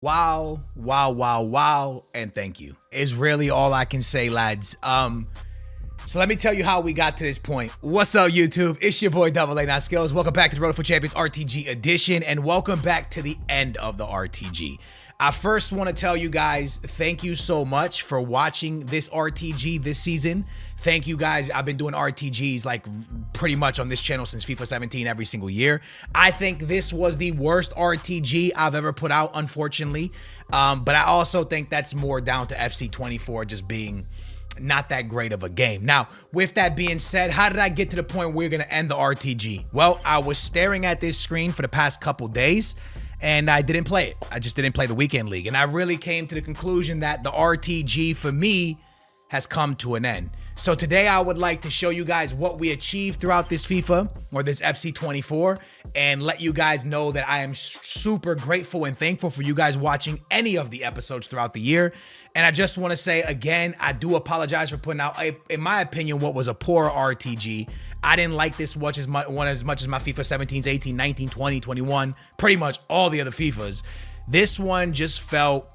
Wow, wow, wow, wow, and thank you is really all I can say, lads. So let me tell you how we got to this point. What's up, YouTube? It's your boy Double A Not Skills. Welcome back to the Road for Champions RTG edition, and welcome back to the end of the RTG. I first want to tell you guys, thank you so much for watching this RTG this season. Thank you guys. I've been doing RTGs like pretty much on this channel since FIFA 17 every single year. I think this was the worst RTG I've ever put out, unfortunately. But I also think that's more down to FC24 just being not that great of a game. Now, with that being said, how did I get to the point where we're going to end the RTG? Well, I was staring at this screen for the past couple days and I didn't play it. I just didn't play the Weekend League. And I really came to the conclusion that the RTG for me has come to an end. So today I would like to show you guys what we achieved throughout this FIFA or this FC24 and let you guys know that I am super grateful and thankful for you guys watching any of the episodes throughout the year. And I just want to say again, I do apologize for putting out, in my opinion, what was a poor RTG. I didn't like this watch as much as my FIFA 17s, 18, 19, 20, 21, pretty much all the other FIFAs. This one just felt,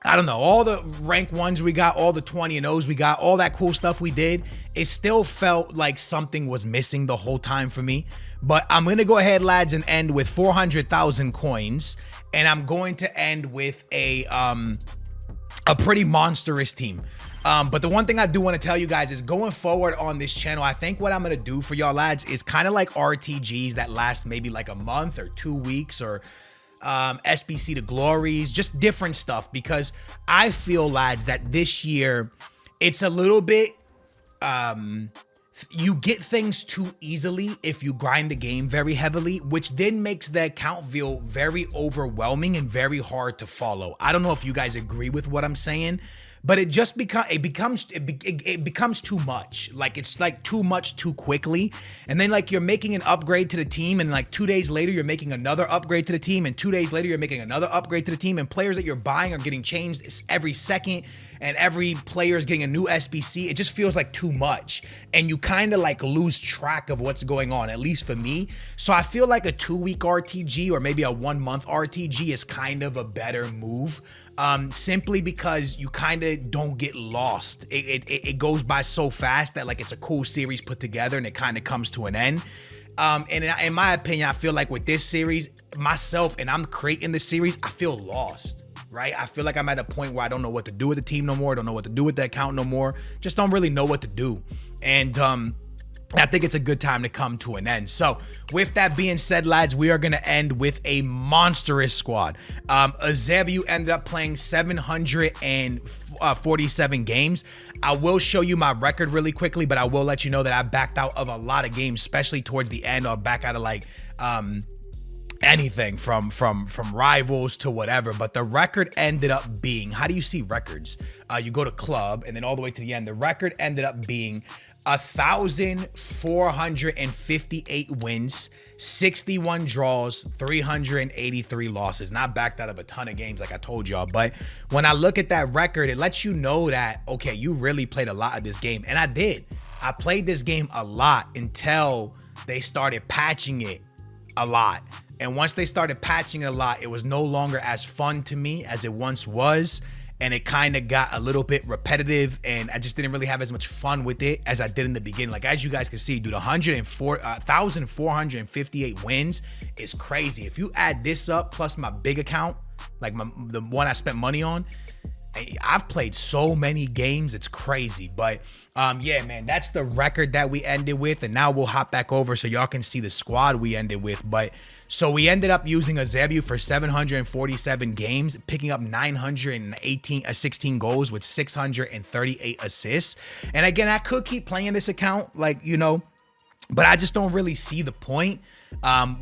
I don't know, all the rank ones we got, all the 20 and O's we got, all that cool stuff we did, it still felt like something was missing the whole time for me. But I'm going to go ahead, lads, and end with 400,000 coins. And I'm going to end with a pretty monstrous team. But the one thing I do want to tell you guys is going forward on this channel, I think what I'm going to do for y'all, lads, is kind of like RTGs that last maybe like a month or 2 weeks, or SBC to Glories, just different stuff, because I feel, lads, that this year it's a little bit you get things too easily if you grind the game very heavily, which then makes the account feel very overwhelming and very hard to follow. I don't know if you guys agree with what I'm saying, but it just becomes too much. Like, it's like too much too quickly. And then like you're making an upgrade to the team, and like 2 days later you're making another upgrade to the team, and 2 days later you're making another upgrade to the team, and players that you're buying are getting changed every second, and every player is getting a new SBC. It just feels like too much, and you kind of like lose track of what's going on, at least for me. So I feel like a 2-week RTG or maybe a 1-month RTG is kind of a better move, simply because you kind of don't get lost. It goes by so fast that like it's a cool series put together and it kind of comes to an end. And in my opinion, I feel like with this series, myself, and I'm creating the series, I feel lost, right? I feel like I'm at a point where I don't know what to do with the team no more. I don't know what to do with the account no more. Just don't really know what to do. And I think it's a good time to come to an end. So with that being said, lads, we are going to end with a monstrous squad. Eusebio ended up playing 747 games. I will show you my record really quickly, but I will let you know that I backed out of a lot of games, especially towards the end. I'll back out of like anything from rivals to whatever. But the record ended up being, how do you see records? You go to club and then all the way to the end. The record ended up being 1,458 wins, 61 draws, 383 losses. Not backed out of a ton of games like I told y'all, but when I look at that record, it lets you know that, okay, you really played a lot of this game. And I did. I played this game a lot until they started patching it a lot. And once they started patching it a lot, it was no longer as fun to me as it once was. And it kind of got a little bit repetitive, and I just didn't really have as much fun with it as I did in the beginning. Like, as you guys can see, dude, 1,458 wins is crazy. If you add this up plus my big account, like the one I spent money on, I've played so many games, it's crazy. But yeah, man, that's the record that we ended with, and now we'll hop back over so y'all can see the squad we ended with. But so we ended up using Eusebio for 747 games, picking up 16 goals with 638 assists. And again, I could keep playing this account, like, you know, but I just don't really see the point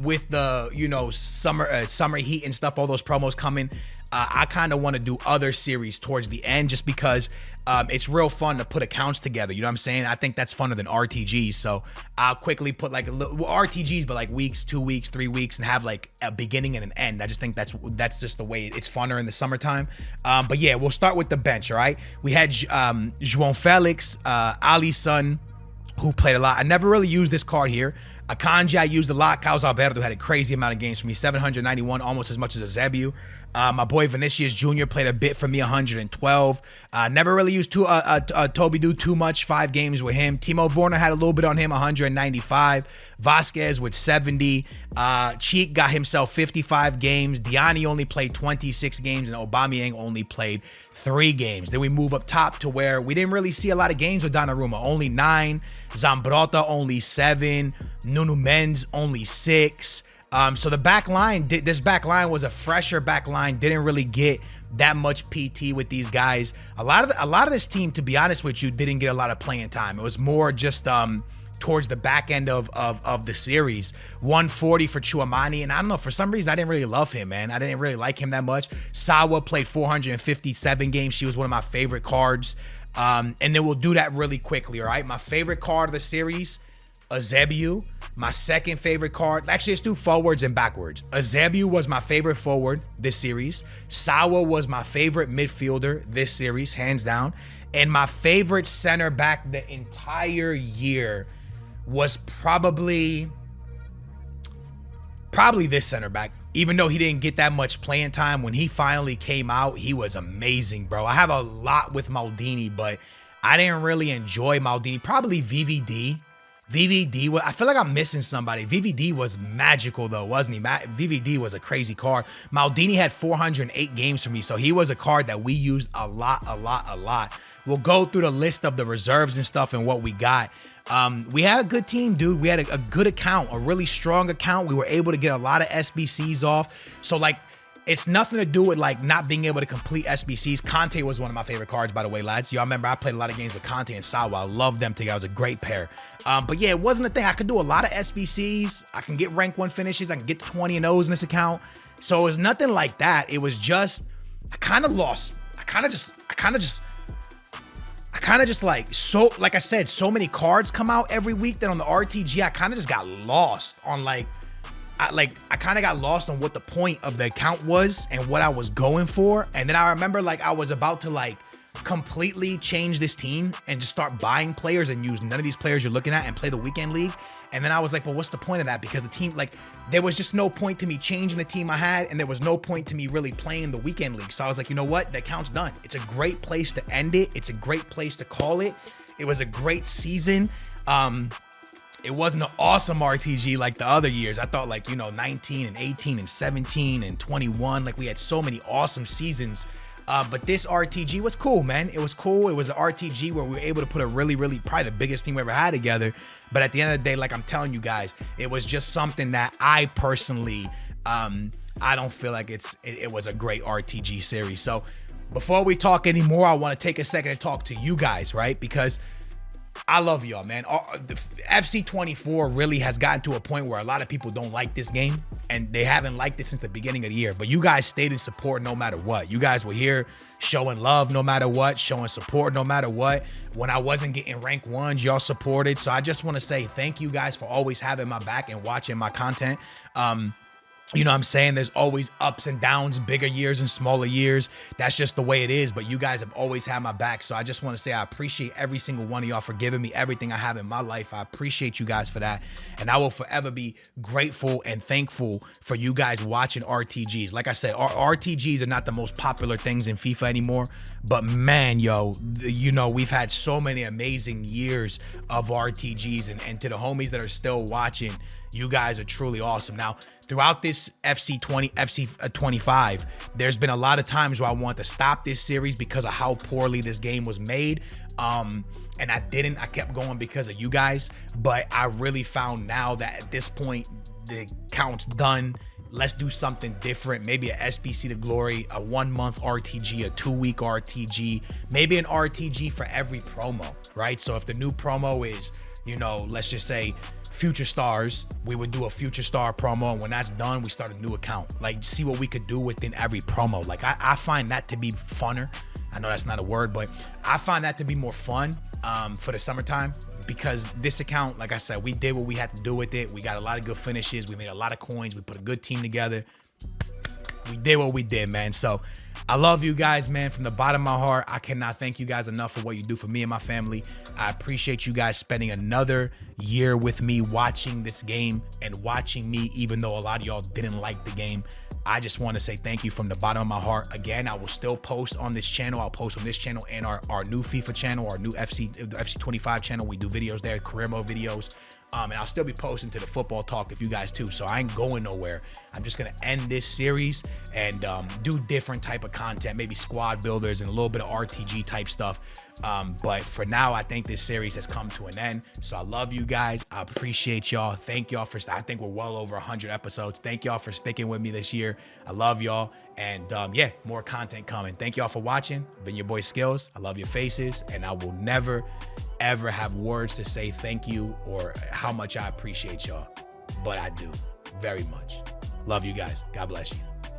with the, you know, summer heat and stuff, all those promos coming. I kind of want to do other series towards the end, just because it's real fun to put accounts together. You know what I'm saying? I think that's funner than RTGs. So I'll quickly put like a little RTGs, but like weeks, 2 weeks, 3 weeks, and have like a beginning and an end. I just think that's just the way it's funner in the summertime. But yeah, we'll start with the bench. All right. We had João Felix, Alisson, who played a lot. I never really used this card here. Akanji I used a lot. Carlos Alberto had a crazy amount of games for me, 791, almost as much as Eusebio. My boy Vinicius Jr. played a bit for me, 112. Never really used Toby Do too much, 5 games with him. Timo Werner had a little bit on him, 195. Vasquez with 70. Cheek got himself 55 games. Diani only played 26 games, and Aubameyang only played 3 games. Then we move up top to where we didn't really see a lot of games with Donnarumma, only 9. Zambrotta only 7. Nuno Mendes only 6. So the back line, this back line was a fresher back line. Didn't really get that much PT with these guys. A lot of this team, to be honest with you, didn't get a lot of playing time. It was more just towards the back end of the series. 140 for Chouamani, and I don't know, for some reason I didn't really love him, man. I didn't really like him that much. Sawa played 457 games. She was one of my favorite cards. And then we'll do that really quickly, all right? My favorite card of the series, Eusebio. My second favorite card, actually let's do forwards and backwards. Eusebio was my favorite forward this series. Sawa was my favorite midfielder this series, hands down. And my favorite center back the entire year was probably this center back. Even though he didn't get that much playing time, when he finally came out, he was amazing, bro. I have a lot with Maldini, but I didn't really enjoy Maldini. Probably VVD. VVD, I feel like I'm missing somebody. VVD was magical though, wasn't he? VVD was a crazy card. Maldini had 408 games for me, so he was a card that we used a lot. We'll go through the list of the reserves and stuff and what we got. We had a good team, dude. We had a good account, a really strong account. We were able to get a lot of SBCs off. So like, it's nothing to do with like not being able to complete SBCs. Conte was one of my favorite cards, by the way, lads. Y'all remember I played a lot of games with Conte and Sawa. I love them together. It was a great pair. But yeah, it wasn't a thing. I could do a lot of SBCs. I can get rank 1 finishes. I can get 20 and O's in this account. So it was nothing like that. It was just, I kind of lost. I kind of just like, so like I said, so many cards come out every week that on the RTG, I kind of just got lost on like, I kind of got lost on what the point of the account was and what I was going for. And then I remember like I was about to like completely change this team and just start buying players and use none of these players you're looking at and play the weekend league. And then I was like, well, what's the point of that? Because the team, like, there was just no point to me changing the team I had, and there was no point to me really playing the weekend league. So I was like, you know what? The account's done. It's a great place to end it. It's a great place to call it. It was a great season. It wasn't an awesome RTG like the other years. I thought like, 19 and 18 and 17 and 21, like we had so many awesome seasons. But this RTG was cool, man. It was cool. It was an RTG where we were able to put a really, probably the biggest team we ever had together. But at the end of the day, like I'm telling you guys, it was just something that I personally, I don't feel like it was a great RTG series. So before we talk anymore, I want to take a second to talk to you guys, right? Because I love y'all, man. The FC 24 really has gotten to a point where a lot of people don't like this game, and they haven't liked it since the beginning of the year. But you guys stayed in support no matter what. You guys were here showing love no matter what, showing support no matter what. When I wasn't getting rank 1s, y'all supported. So I just want to say thank you guys for always having my back and watching my content. You know what I'm saying? There's always ups and downs, bigger years and smaller years. That's just the way it is. But you guys have always had my back. So I just want to say I appreciate every single one of y'all for giving me everything I have in my life. I appreciate you guys for that. And I will forever be grateful and thankful for you guys watching RTGs. Like I said, RTGs are not the most popular things in FIFA anymore. But man, yo, we've had so many amazing years of RTGs. And to the homies that are still watching, you guys are truly awesome. Now, throughout this FC 25, there's been a lot of times where I want to stop this series because of how poorly this game was made. And I didn't. I kept going because of you guys. But I really found now that at this point, the count's done. Let's do something different. Maybe a SBC to Glory, a 1-month RTG, a 2-week RTG, maybe an RTG for every promo, right? So if the new promo is, let's just say Future Stars, we would do a Future Star promo, and when that's done, we start a new account. Like, see what we could do within every promo. Like, I find that to be funner. I know that's not a word, but I find that to be more fun for the summertime, because this account, like I said, we did what we had to do with it. We got a lot of good finishes. We made a lot of coins. We put a good team together. we did what we did, man. So I love you guys, man, from the bottom of my heart. I cannot thank you guys enough for what you do for me and my family. I appreciate you guys spending another year with me watching this game and watching me, even though a lot of y'all didn't like the game. I just want to say thank you from the bottom of my heart. Again, I will still post on this channel. I'll post on this channel and our new FIFA channel, our new FC25 channel. We do videos there, career mode videos. And I'll still be posting to the football talk if you guys too. So I ain't going nowhere. I'm just gonna end this series and do different type of content, maybe squad builders and a little bit of RTG type stuff. But for now, I think this series has come to an end. So I love you guys. I appreciate y'all. Thank y'all for, I think we're well over 100 episodes. Thank y'all for sticking with me this year. I love y'all. And yeah, more content coming. Thank y'all for watching. I've been your boy Skills. I love your faces. And I will never, ever have words to say thank you or how much I appreciate y'all. But I do very much. Love you guys. God bless you.